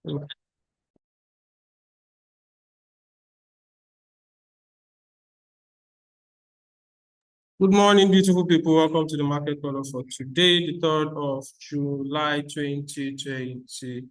Good morning, beautiful people. Welcome to the market color for today, the 3rd of July, 2026.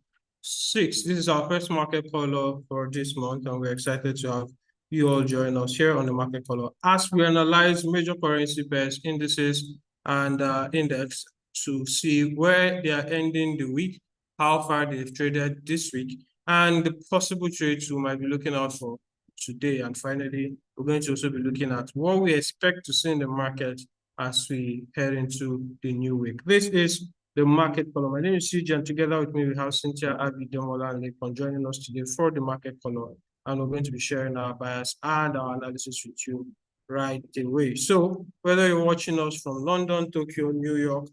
This is our first market color for this month, and we're excited to have you all join us here on the market color as we analyze major currency pairs, indices, and index to see where they are ending the week, how far they've traded this week, and the possible trades we might be looking out for today. And finally, we're going to also be looking at what we expect to see in the market as we head into the new week. This is the market color. My name is CJ, and together with me we have Cynthia, Abby, Demola, and Lekon joining us today for the market color. And we're going to be sharing our bias and our analysis with you right away. So whether you're watching us from London, Tokyo, New York,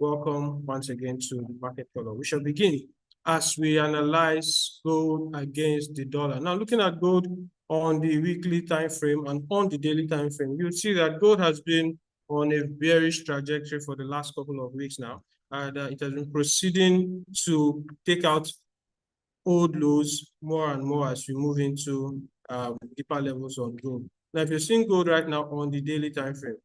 welcome once again to the market color. We shall begin as we analyze gold against the dollar. Now, looking at gold on the weekly time frame and on the daily time frame, you'll see that gold has been on a bearish trajectory for the last couple of weeks now. And it has been proceeding to take out old lows more and more as we move into deeper levels on gold. Now, if you're seeing gold right now on the daily time frame,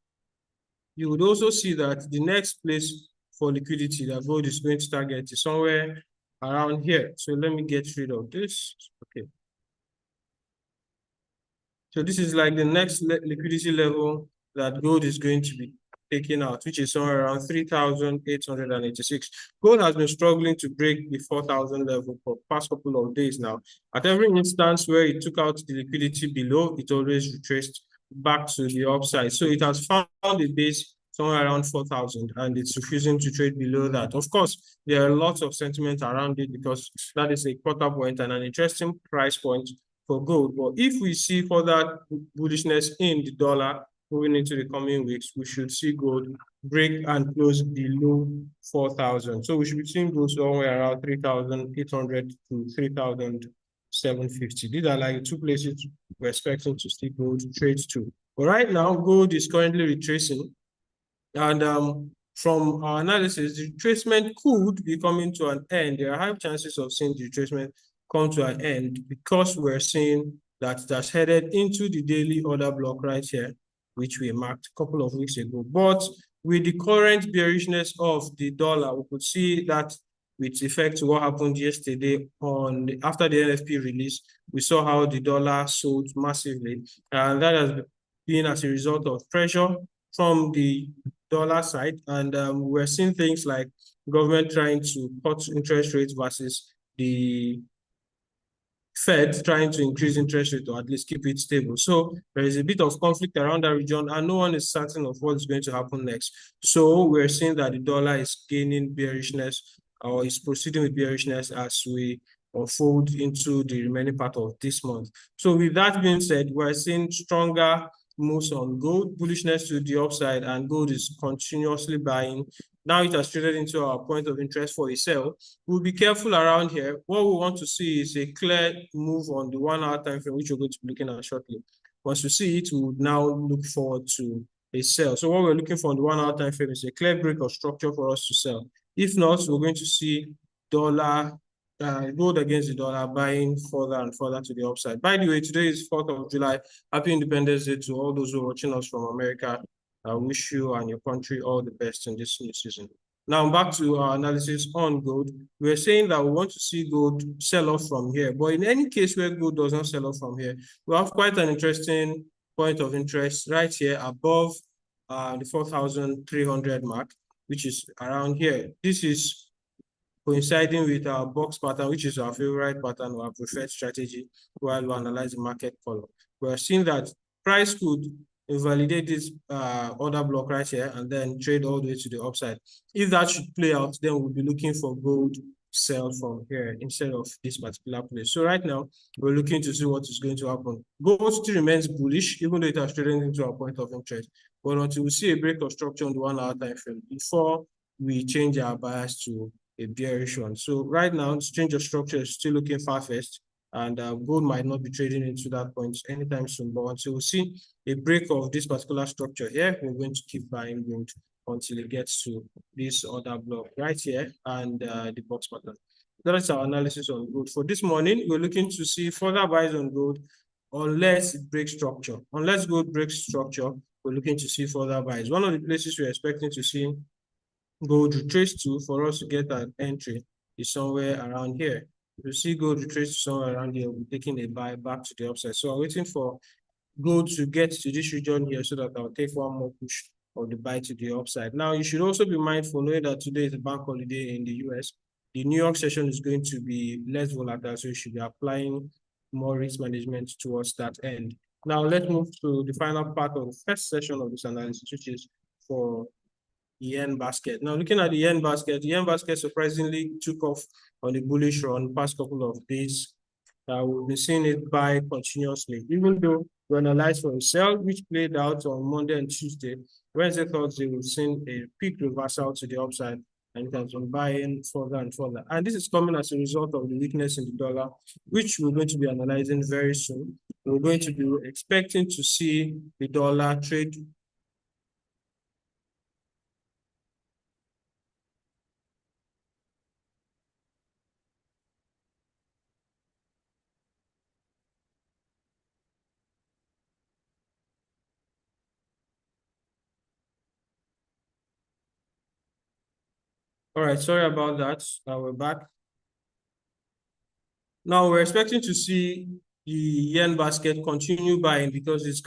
you would also see that the next place for liquidity that gold is going to target is somewhere around here. So let me get rid of this. Okay. So this is like the next liquidity level that gold is going to be taking out, which is somewhere around 3,886. Gold has been struggling to break the 4,000 level for the past couple of days now. At every instance where it took out the liquidity below, it always retraced back to the upside. So it has found a base somewhere around 4,000, and it's refusing to trade below that. Of course, there are lots of sentiment around it because that is a quarter point and an interesting price point for gold. But if we see further bullishness in the dollar moving into the coming weeks, we should see gold break and close below 4,000. So we should be seeing gold somewhere around 3,800 to 3,750. These are like the two places we're expecting to see gold trade to. But right now, gold is currently retracing. And from our analysis, the retracement could be coming to an end. There are high chances of seeing the retracement come to an end because we're seeing that it has headed into the daily order block right here, which we marked a couple of weeks ago. But with the current bearishness of the dollar, we could see that with effect to what happened yesterday after the NFP release, we saw how the dollar sold massively. And that has been as a result of pressure from the dollar side. And we're seeing things like government trying to cut interest rates versus the Fed trying to increase interest rate or at least keep it stable. So there is a bit of conflict around that region, and no one is certain of what is going to happen next. So we're seeing that the dollar is gaining bearishness or is proceeding with bearishness as we unfold into the remaining part of this month. So with that being said, we're seeing stronger moves on gold, bullishness to the upside, and gold is continuously buying. Now it has traded into our point of interest for a sell. We'll be careful around here. What we want to see is a clear move on the 1 hour time frame, which we're going to be looking at shortly. Once we see it, we would now look forward to a sell. So what we're looking for on the 1 hour time frame is a clear break of structure for us to sell. If not, we're going to see gold against the dollar buying further and further to the upside. By the way, today is 4th of July. Happy Independence Day to all those who are watching us from America. I wish you and your country all the best in this new season. Now back to our analysis on gold. We're saying that we want to see gold sell off from here. But in any case where gold does not sell off from here, we have quite an interesting point of interest right here above the 4,300 mark, which is around here. This is coinciding with our box pattern, which is our favorite pattern or our preferred strategy while we analyze the market color. We're seeing that price could invalidate this order block right here and then trade all the way to the upside. If that should play out, then we'll be looking for gold sell from here instead of this particular place. So right now, we're looking to see what is going to happen. Gold still remains bullish, even though it has traded into our point of interest. But until we see a break of structure on the 1 hour time frame before we change our bias to a bearish one. So right now, change of structure is still looking far-fetched, and gold might not be trading into that point anytime soon. But until we see a break of this particular structure here, we're going to keep buying gold until it gets to this order block right here and the box pattern. That's our analysis on gold. For this morning, we're looking to see further buys on gold unless it breaks structure. Unless gold breaks structure, we're looking to see further buys. One of the places we're expecting to see gold retrace to for us to get an entry is somewhere around here. If you see gold retrace to somewhere around here, we'll be taking a buy back to the upside. So I'm waiting for gold to get to this region here so that I'll take one more push of the buy to the upside. Now, you should also be mindful knowing that today is a bank holiday in the US. The New York session is going to be less volatile, so you should be applying more risk management towards that end. Now, let's move to the final part of the first session of this analysis, which is for the yen basket. Now, looking at the yen basket surprisingly took off on the bullish run past couple of days. We've been seeing it buy continuously, even though we analyzed for a sell, which played out on Monday and Tuesday. Wednesday, Thursday, we've seen a peak reversal to the upside, and it has been buying further and further. And this is coming as a result of the weakness in the dollar, which we're going to be analyzing very soon. We're going to be expecting to see the dollar trade. All right, sorry about that. We're back. Now we're expecting to see the yen basket continue buying because it's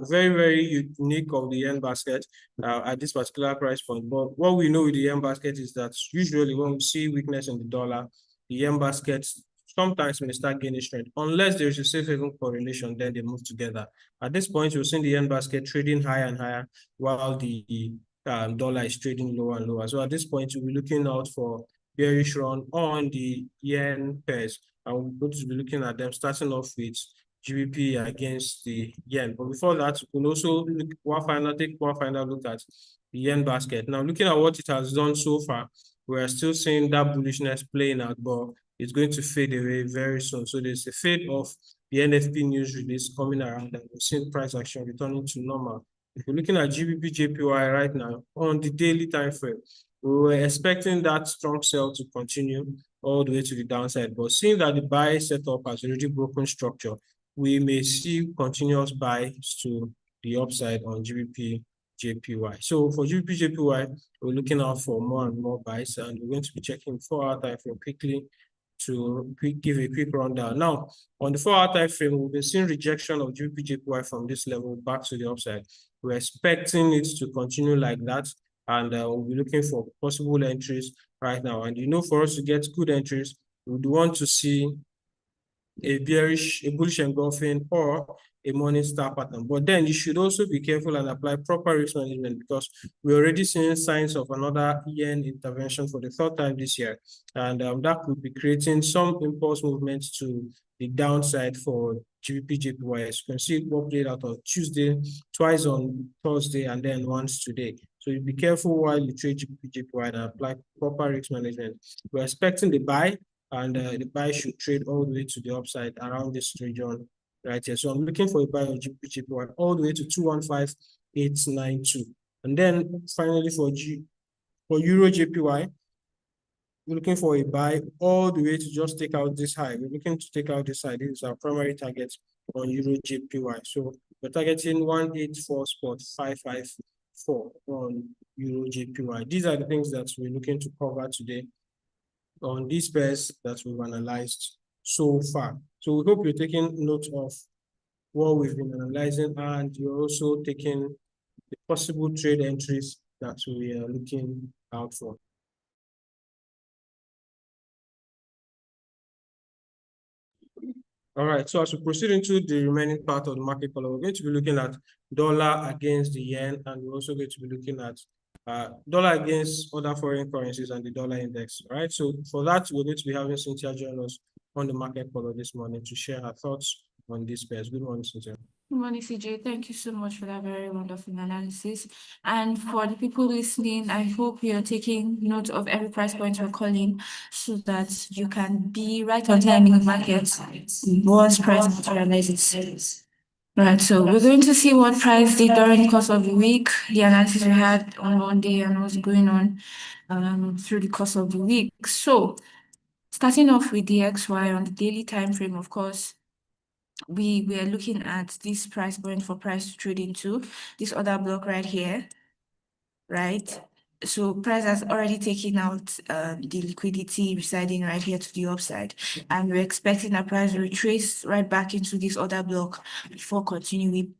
very, very unique of the yen basket at this particular price point. But what we know with the yen basket is that usually when we see weakness in the dollar, the yen basket sometimes may start gaining strength. Unless there is a safe haven correlation, then they move together. At this point, we're seeing the yen basket trading higher and higher while the dollar is trading lower and lower. So at this point, we'll be looking out for bearish run on the yen pairs. And we're going to be looking at them starting off with GBP against the yen. But before that, we'll also take one final look at the yen basket. Now, looking at what it has done so far, we're still seeing that bullishness playing out, but it's going to fade away very soon. So there's a fade of the NFP news release coming around, and we're seeing price action returning to normal. If you're looking at GBP JPY right now on the daily time frame, we were expecting that strong sell to continue all the way to the downside, but seeing that the buy setup has already broken structure, we may see continuous buys to the upside on GBP JPY. So for GBP JPY, we're looking out for more and more buys, and we're going to be checking 4-hour time frame quickly to give a quick rundown. Now, on the 4-hour time frame, we've been seeing rejection of GBP JPY from this level back to the upside. We're expecting it to continue like that, and we'll be looking for possible entries right now. And for us to get good entries, we would want to see a bullish engulfing or a morning star pattern. But then you should also be careful and apply proper risk management because we're already seeing signs of another yen intervention for the third time this year. And that could be creating some impulse movements to the downside for GBP JPY. As you can see, what played out on Tuesday, twice on Thursday, and then once today. So you be careful while you trade GBP JPY and apply proper risk management. We're expecting the buy, and the buy should trade all the way to the upside around this region right here. So I'm looking for a buy on GBP JPY all the way to 215892. And then finally for Euro JPY, we're looking for a buy all the way to just take out this high. We're looking to take out this high. This is our primary target on Euro JPY. So we're targeting 184.554 on Euro JPY. These are the things that we're looking to cover today on these pairs that we've analyzed so far. So we hope you're taking note of what we've been analyzing, and you're also taking the possible trade entries that we are looking out for. All right, so as we proceed into the remaining part of the market color, we're going to be looking at dollar against the yen, and we're also going to be looking at dollar against other foreign currencies and the dollar index. All right, so for that, we're going to be having Cynthia join us on the market color this morning to share her thoughts on these pairs. Good morning, Cynthia. Good morning, CJ. Thank you so much for that very wonderful analysis. And for the people listening, I hope you're taking note of every price point we're calling so that you can be right on time in the market once price materializes. Right, so we're going to see what price did during the course of the week, the analysis we had on Monday, and what's going on through the course of the week. So Starting off with the XY on the daily time frame, of course, we are looking at this price point for price to trade into, this other block right here, right? So price has already taken out the liquidity residing right here to the upside, and we're expecting a price to retrace right back into this other block before continuing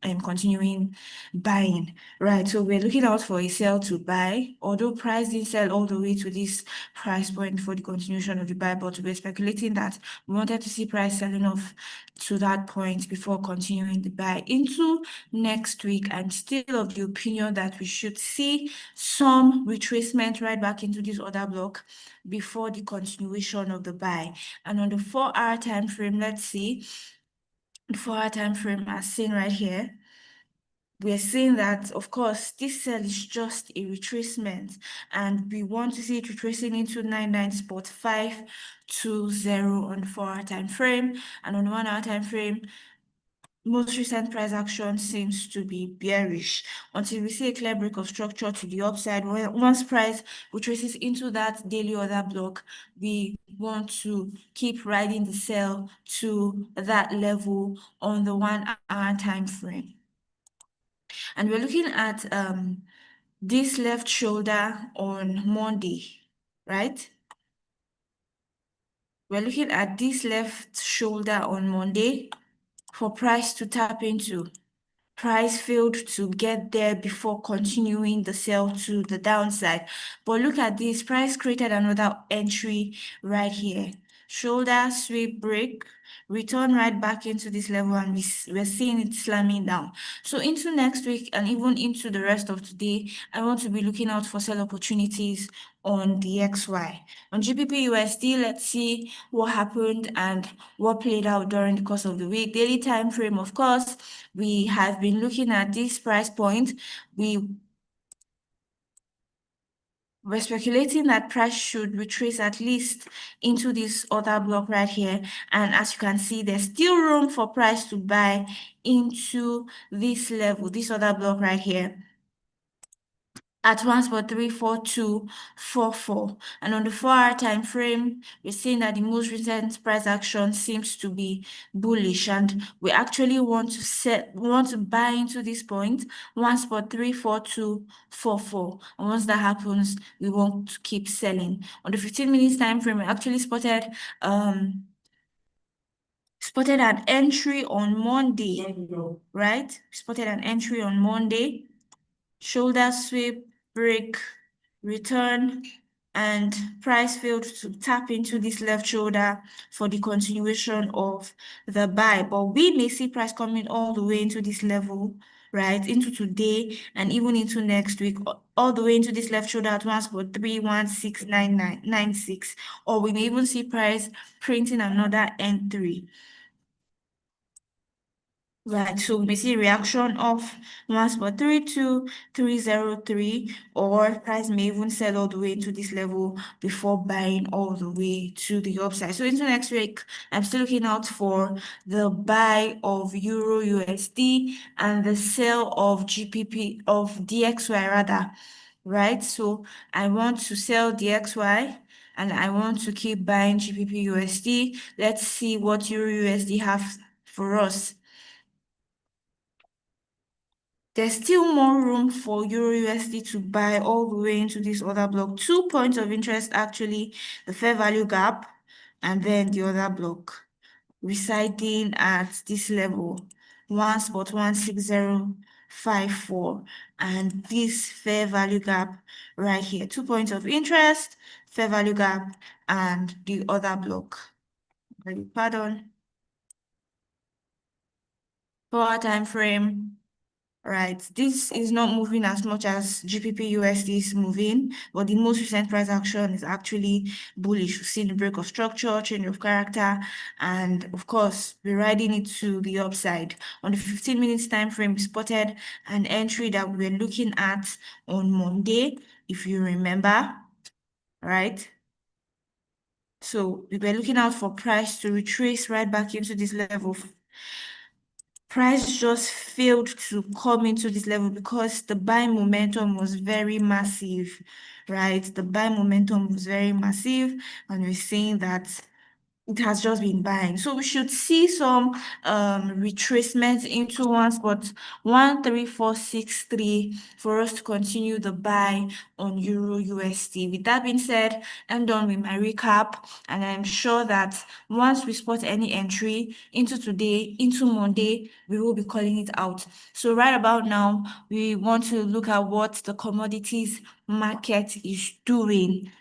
buying, right? So we're looking out for a sell to buy, although price didn't sell all the way to this price point for the continuation of the buy, but we're speculating that we wanted to see price selling off to that point before continuing the buy into next week. I'm still of the opinion that we should see some retracement right back into this other block before the continuation of the buy. And on the 4-hour time frame, let's see the 4-hour time frame as seen right here. We're saying that, of course, this sell is just a retracement, and we want to see it retracing into 99.520 on the 4-hour time frame, and on the 1-hour time frame, most recent price action seems to be bearish until we see a clear break of structure to the upside. Once price retraces into that daily order block, we want to keep riding the sell to that level on the 1-hour time frame. And we're looking at this left shoulder on Monday, right? We're looking at this left shoulder on Monday for price to tap into. Price failed to get there before continuing the sell to the downside. But look at this, price created another entry right here. Shoulder, sweep, break, return right back into this level, and we're seeing it slamming down. So into next week and even into the rest of today, I want to be looking out for sell opportunities on the XY. On GBP USD, let's see what happened and what played out during the course of the week. Daily time frame, of course, we have been looking at this price point. We're speculating that price should retrace at least into this other block right here. And as you can see, there's still room for price to buy into this level, this other block right here, at 1.34244. And on the 4-hour time frame, we're seeing that the most recent price action seems to be bullish, and we actually want to buy into this point, 1.34244. And once that happens, we want to keep selling. On the 15 minutes time frame, we actually spotted an entry on Monday, right? Spotted an entry on Monday. Shoulder sweep, break, return, and price failed to tap into this left shoulder for the continuation of the buy. But we may see price coming all the way into this level, right, into today and even into next week, all the way into this left shoulder at 1.3169996, or we may even see price printing another N3. Right, so we see reaction of 1.32303, or price may even sell all the way into this level before buying all the way to the upside. So into next week, I'm still looking out for the buy of Euro USD and the sell of GPP of DXY rather, right? So I want to sell DXY and I want to keep buying GPP USD. Let's see what Euro USD have for us. There's still more room for Euro USD to buy all the way into this other block. 2 points of interest, actually, the fair value gap, and then the other block residing at this level, 1.16054, and this fair value gap right here. 2 points of interest, fair value gap, and the other block. Pardon. 4 time frame. Right, this is not moving as much as GBP USD is moving, but the most recent price action is actually bullish. We've seen the break of structure, change of character, and of course, we're riding it to the upside. On the 15 minutes time frame, we spotted an entry that we were looking at on Monday, if you remember, right? So we were looking out for price to retrace right back into this level. price just failed to come into this level because the buying momentum was very massive, right? The buying momentum was very massive, and we're seeing that it has just been buying. So we should see some retracement into one spot 13463 for us to continue the buy on Euro USD. With that being said, I'm done with my recap, and I'm sure that once we spot any entry into today, into Monday, we will be calling it out. So right about now, we want to look at what the commodities market is doing.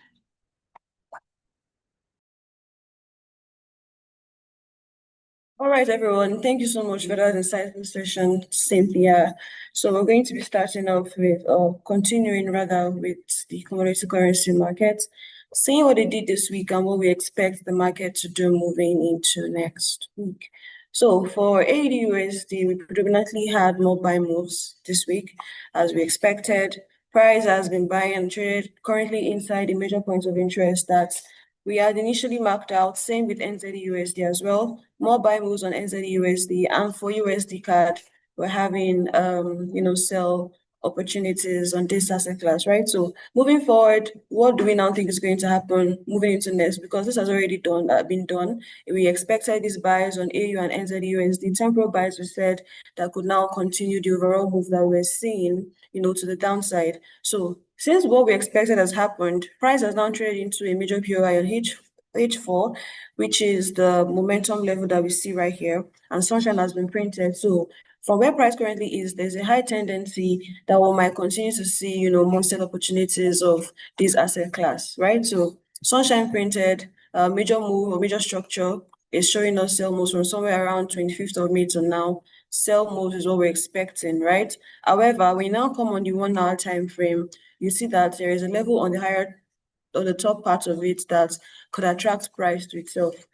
All right, everyone. Thank you so much for that insightful session, Cynthia. So we're going to be starting off with, continuing rather with the commodity currency market, seeing what they did this week and what we expect the market to do moving into next week. So for AUD/USD, we predominantly had more buy moves this week, as we expected. Price has been buying and traded currently inside the major points of interest that we had initially marked out, same with NZD/USD as well. More buy moves on NZD/USD, and for USD CAD, we're having sell opportunities on this asset class, right? So moving forward, what do we now think is going to happen moving into next? Because this has already been done. We expected these buys on AU and NZD/USD, temporal buys, we said, that could now continue the overall move that we're seeing, to the downside. So since what we expected has happened, price has now traded into a major POI on H4, which is the momentum level that we see right here, and sunshine has been printed. So from where price currently is, there's a high tendency that we might continue to see, more sell opportunities of this asset class, right? So sunshine printed, major move or major structure is showing us sell moves from somewhere around 25th of May to now. Sell moves is what we're expecting, right? However, we now come on the 1 hour time frame, you see that there is a level on the top part of it that could attract price to itself.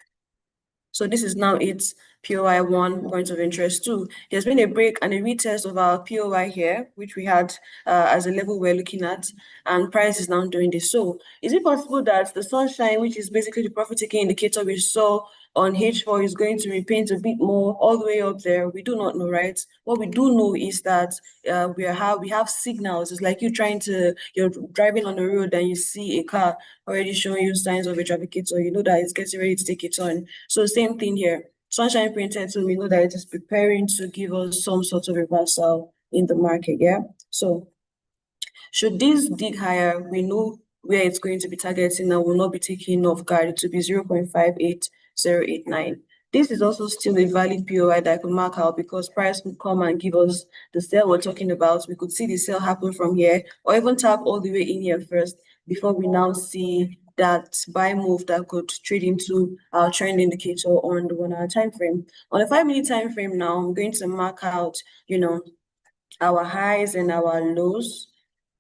So this is now its POI 1 point of interest 2. There's been a break and a retest of our POI here, which we had as a level we're looking at, and price is now doing this. So is it possible that the sunshine, which is basically the profit-taking indicator we saw on H4, is going to repaint a bit more all the way up there? We do not know, right? What we do know is that we have signals. It's like you're driving on the road and you see a car already showing you signs of a trafficator. You know that it's getting ready to take it on. So same thing here. Sunshine printed, so we know that it is preparing to give us some sort of reversal in the market, yeah? So should this dig higher, we know where it's going to be targeting and will not be taking off guard to be 0.58089. This is also still a valid POI that I could mark out because price could come and give us the sell we're talking about. We could see the sell happen from here or even tap all the way in here first before we now see that buy move that could trade into our trend indicator on the 1 hour time frame. On the 5-minute time frame now, I'm going to mark out, our highs and our lows.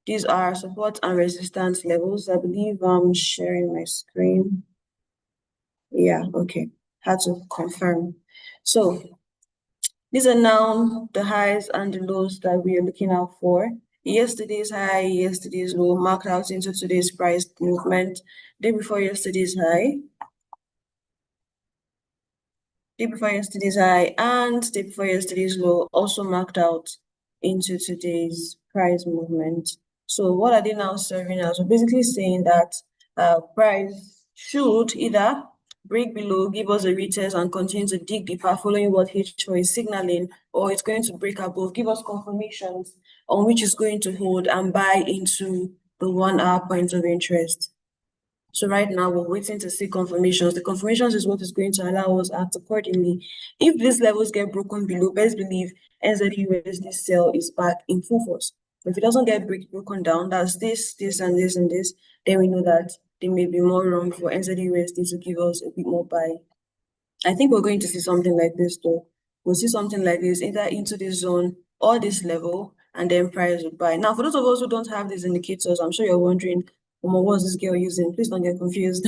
These are support and resistance levels. I believe I'm sharing my screen. Yeah, okay. Had to confirm. So these are now the highs and the lows that we are looking out for. Yesterday's high, yesterday's low, marked out into today's price movement. Day before yesterday's high, day before yesterday's high, and day before yesterday's low, also marked out into today's price movement. So what are they now serving as? We're basically saying that price should either break below, give us a retest and continue to dig deeper following what H4 is signaling, or it's going to break above, give us confirmations on which is going to hold and buy into the 1 hour point of interest. So right now we're waiting to see confirmations. The confirmations is what is going to allow us to act accordingly. If these levels get broken below, best believe NZD/USD sell is back in full force. If it doesn't get broken down, that's this, and this, and this, then we know that there may be more room for NZD/USD to give us a bit more buy. I think we're going to see something like this though. We'll see something like this, either into this zone or this level, and then price will buy. Now, for those of us who don't have these indicators, I'm sure you're wondering, what's this girl using? Please don't get confused.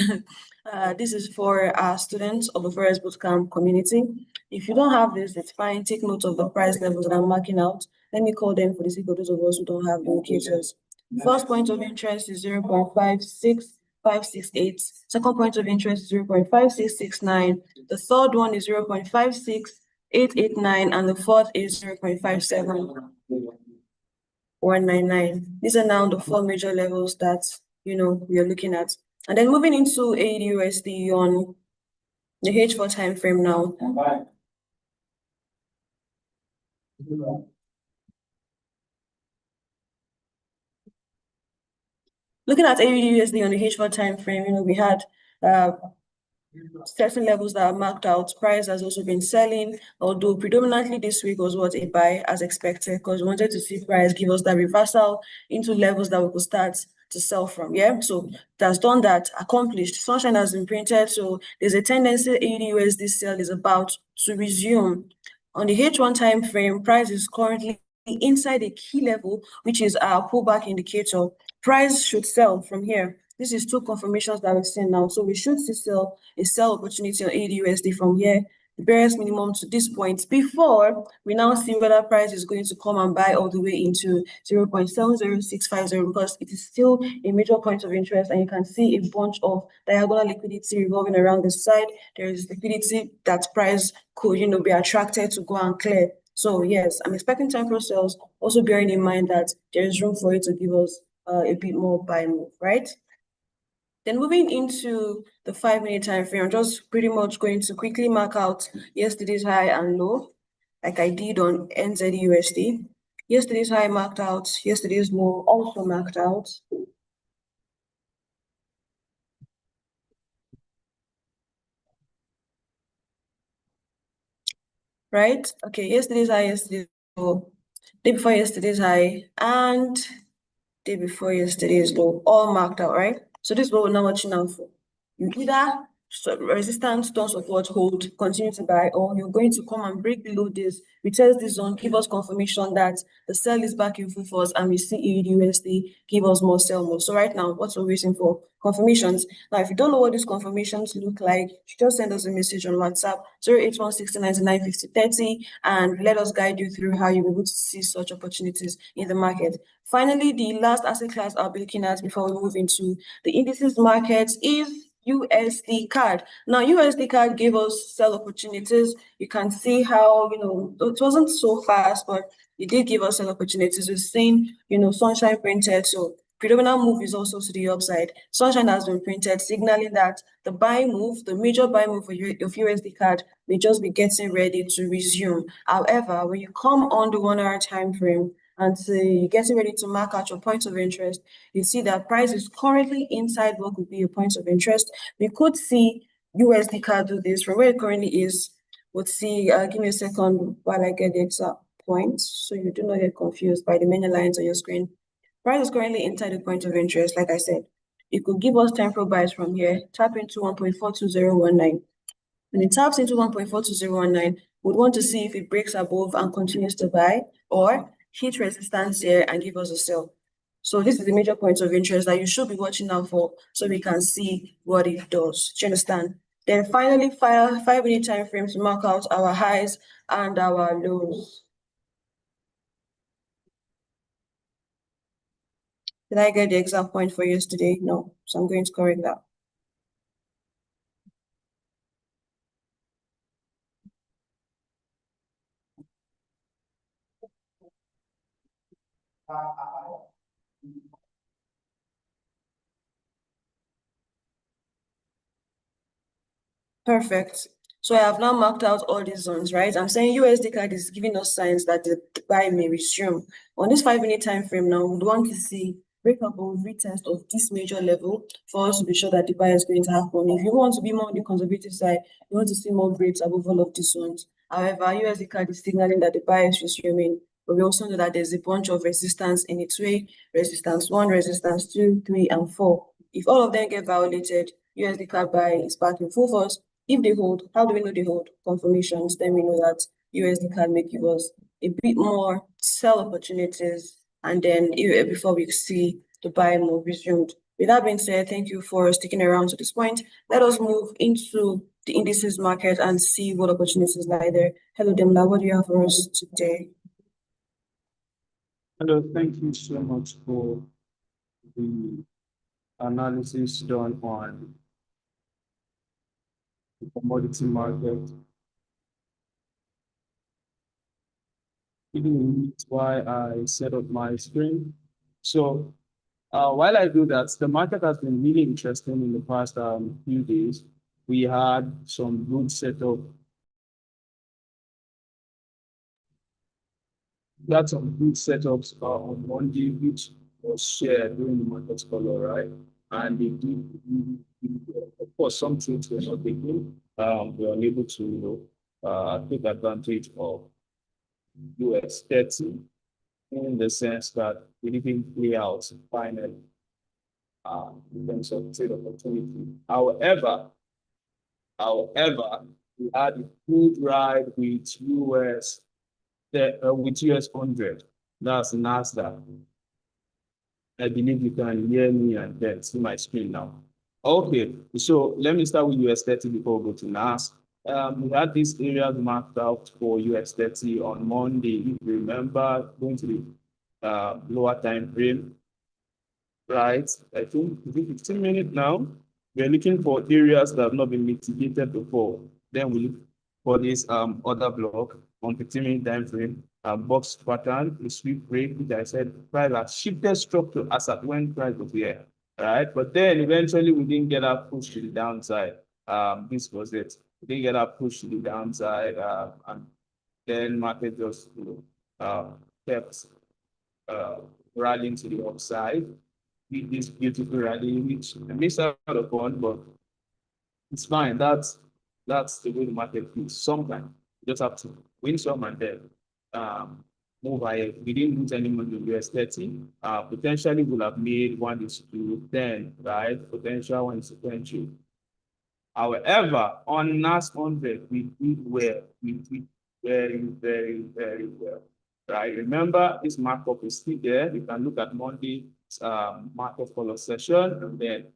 This is for our students of the Forex Bootcamp community. If you don't have this, it's fine. Take note of the price levels that I'm marking out. Let me call them for the sake of those of us who don't have the indicators. First point of interest is 0.56568. Second point of interest is 0.5669. The third one is 0.56 889, and the fourth is 0.57199. These are now the four major levels that we are looking at. And then moving into AUD/USD on the H4 time frame now. Looking at AUD/USD on the H4 time frame, we had certain levels that are marked out. Price has also been selling, although predominantly this week was what a buy as expected, because we wanted to see price give us that reversal into levels that we could start to sell from. Yeah, so that's done that, accomplished. Sunshine has been printed, so there's a tendency AUD/USD sell is about to resume. On the H1 time frame, price is currently inside a key level, which is our pullback indicator. Price should sell from here. This is two confirmations that we've seen now. So we should see a sell opportunity on AUD/USD from here, the barriers minimum to this point, before we now see whether price is going to come and buy all the way into 0.70650, because it is still a major point of interest, and you can see a bunch of diagonal liquidity revolving around the side. There is liquidity that price could be attracted to go and clear. So yes, I'm expecting temporal sales, also bearing in mind that there is room for it to give us a bit more buy move, right? Then moving into the 5-minute time frame, I'm just pretty much going to quickly mark out yesterday's high and low, like I did on NZUSD. Yesterday's high marked out, yesterday's low also marked out. Right? Okay, yesterday's high, yesterday's low, day before yesterday's high, and day before yesterday's low, all marked out, right? So this is what we're now watching out for. You either resistance, don't support, hold, continue to buy, or you're going to come and break below this, retest this zone, give us confirmation that the sell is back in full force, and we see AUD/USD give us more sell move. So right now, what we're waiting for? Confirmations. Now, if you don't know what these confirmations look like, just send us a message on WhatsApp 08160995030, and let us guide you through how you'll be able to see such opportunities in the market. Finally, the last asset class I'll be looking at before we move into the indices market is USD CAD. Now, USD CAD gave us sell opportunities. You can see how, it wasn't so fast, but it did give us sell opportunities. We've seen, Sunshine printed, so predominant move is also to the upside. Sunshine has been printed, signaling that the buy move, the major buy move of USD CAD may just be getting ready to resume. However, when you come on the 1-hour time frame, and you're getting ready to mark out your points of interest, you see that price is currently inside what could be your points of interest. We could see USD CAD do this from where it currently is. We'll see, give me a second while I get the exact point, so you do not get confused by the many lines on your screen. Price is currently inside the point of interest, like I said. It could give us temporal buys from here, tap into 1.42019. When it taps into 1.42019, we'd want to see if it breaks above and continues to buy, or hit resistance here and give us a sell. So this is the major point of interest that you should be watching out for, so we can see what it does. Do you understand? Then finally, 5-minute time frame to mark out our highs and our lows. Did I get the exact point for yesterday? No, so I'm going to correct that. Perfect. So I have now marked out all these zones, right? I'm saying USD CAD is giving us signs that the buy may resume. On this 5-minute time frame now, we want to see breakable retest of this major level for us to be sure that the buy is going to happen. If you want to be more on the conservative side, you want to see more breaks above all of these zones. However, USD CAD is signaling that the buy is resuming, but we also know that there's a bunch of resistance in its way: resistance 1, resistance 2, 3, and 4. If all of them get violated, USD CAD buy is back in full force. If they hold, how do we know they hold? Confirmations, then we know that USD CAD may give us a bit more sell opportunities, and then before we see the buy move resumed. With that being said, thank you for sticking around to this point. Let us move into the indices market and see what opportunities lie there. Hello, Demla, what do you have for us today? Hello, thank you so much for the analysis done on the commodity market. Even why I set up my screen. So while I do that, the market has been really interesting in the past few days. We had some good setup. We had some good setups on Monday, which was shared during the market color, right? And they did, of course, some trades were not taken. We were unable to take advantage of US 30 in the sense that we didn't play out finally in terms of trade opportunity. However, we had a good ride with US 100. That's NASDAQ. I believe you can hear me and then see my screen now. Okay, so let me start with US 30 before we go to NAS. We had these areas marked out for US 30 on Monday. If you remember, going to the lower time frame, right? I think it's 15 minutes now. We're looking for areas that have not been mitigated before. Then we look for this other block on 15-minute time frame, box pattern, a sweep break, which I said price has shifted structure as at when price was here, right? But then eventually we didn't get that push to the downside. This was it. We didn't get that push to the downside, and then market just kept rallying to the upside. This beautiful rally, which I missed out upon, but it's fine. That's the way the market is. Sometimes you just have to win some and then move ahead. We didn't lose any money in US 30. Potentially would have made 1:10, right? Potential 1:20. However, on NAS 100, we did well. We did very, very, very well. Right? Remember, this markup is still there. You can look at Monday's market follow session, and then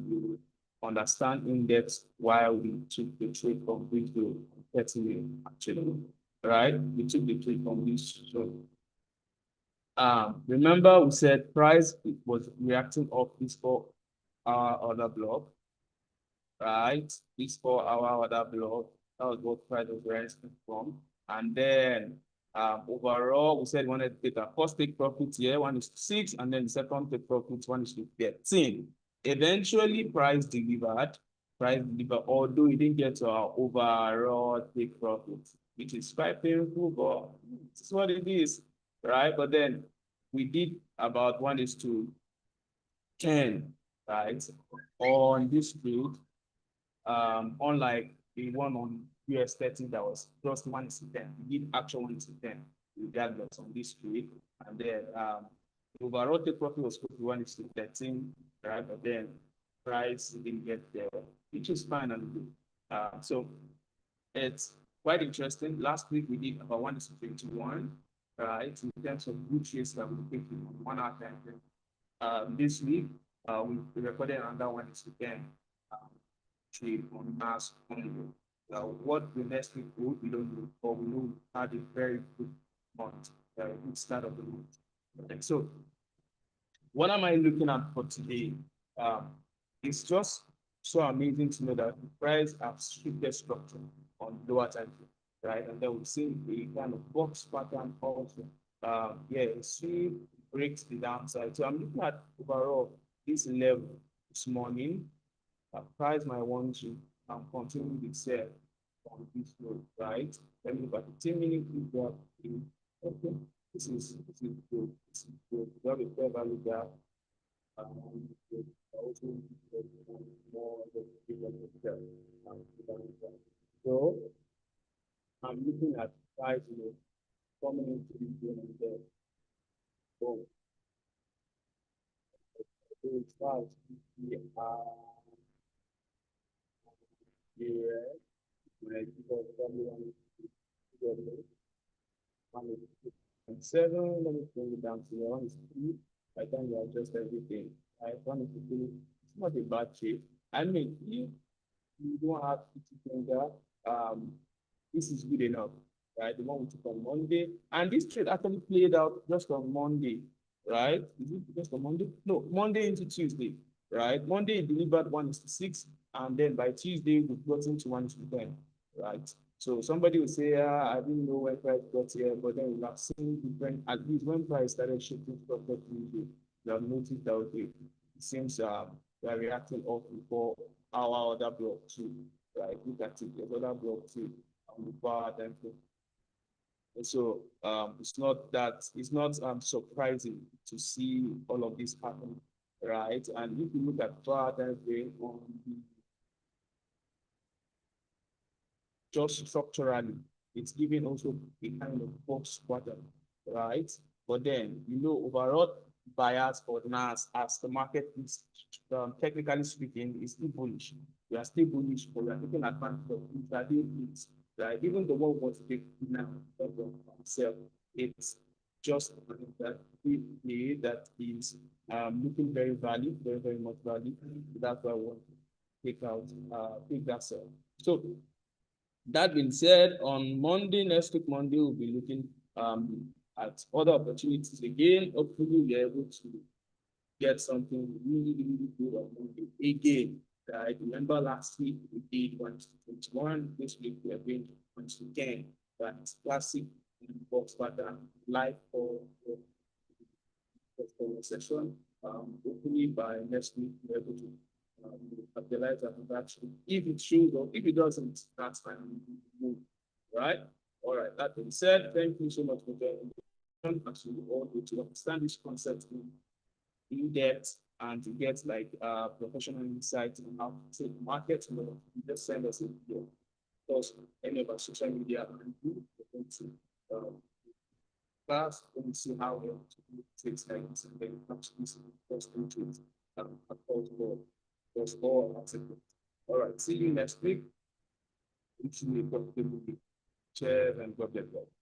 you understand in depth why we took the trade from video 30 million actually. Right? We took the trade from this. So remember, we said price was reacting off this 4-hour order block. Right? This 4-hour order block. That was what price was rising from. And then overall, we said we wanted to take a first take profit here, 1:6, and then the second take profit, 1:13. Eventually, price delivered, although it didn't get to our overall take profit, which is quite painful, but this is what it is, right? But then we did about 1:10, right? On this trade, unlike the one on US 30 that was just 1:10, we did actual 1:10 regardless on this trade. And then the overall take profit was 1:13, right? But then price didn't get there, which is fine and good. So it's quite interesting. Last week we did about 1:21, right? In terms of good trades that we picked in 1 hour time frame. This week we recorded another 1:10 trade on NAS only. What the next week will, we don't know, but we know we had a very good month, a good start of the month. Okay, so what am I looking at for today? It's just so amazing to know that the price has shifted structure on lower time frame, right? And then we've seen a kind of box pattern also. Sweep breaks the downside. So I'm looking at overall this level this morning. Price might want to continue the sell on this road, right? Let me look at the 10-minute gap. Okay, this is good. This is good. We have a fair value gap. So I'm looking at price coming into the game and there. So it's fast. And 7, let me bring it down to 1:3. By the time you adjust everything, I want to do it's not a bad shape. I mean, if you don't have finger, this is good enough, right? The one we took on Monday, and this trade actually played out just on Monday, right? Is it just on Monday? No, Monday into Tuesday, right? Monday it delivered 1:6, and then by Tuesday we got into 1:10, right? So somebody will say, I didn't know when price got here, but then we have seen different, at least when price started shifting properly, we have noticed that, okay, it seems, we are reacting off before our other block too, right? Look at it, there's other block too, on the bar time frame. And so, it's not surprising to see all of this happen, right? And if you look at bar time frame on the just structurally, it's giving also a kind of box pattern, right? But then, overall bias for NAS as the market is, technically speaking, is still bullish. We are still bullish, but we are taking advantage of intraday things, right? Even the one wants to take now of itself, it's just that that is looking very valid, very, very much valid. That's why I want to take that sell. So that being said, on Monday, next week, Monday, we'll be looking at other opportunities again. Hopefully, we're able to get something really, really good on Monday again. Right? Remember last week we did 1 to 21. This week we are going to 1 to 10. That's classic box pattern live for the session. Hopefully by next week we're able to capitalize that transaction. If it shows or if it doesn't, that's fine. Move. Right? All right. That being said, thank you so much for joining. As you all need to understand this concept in depth and to get like professional insight on how to market, just send us a video. Plus any of our social media and we going to class and see how we take things and then actually post into it across all accepted. All right, see you next week. Cheers and God bless you.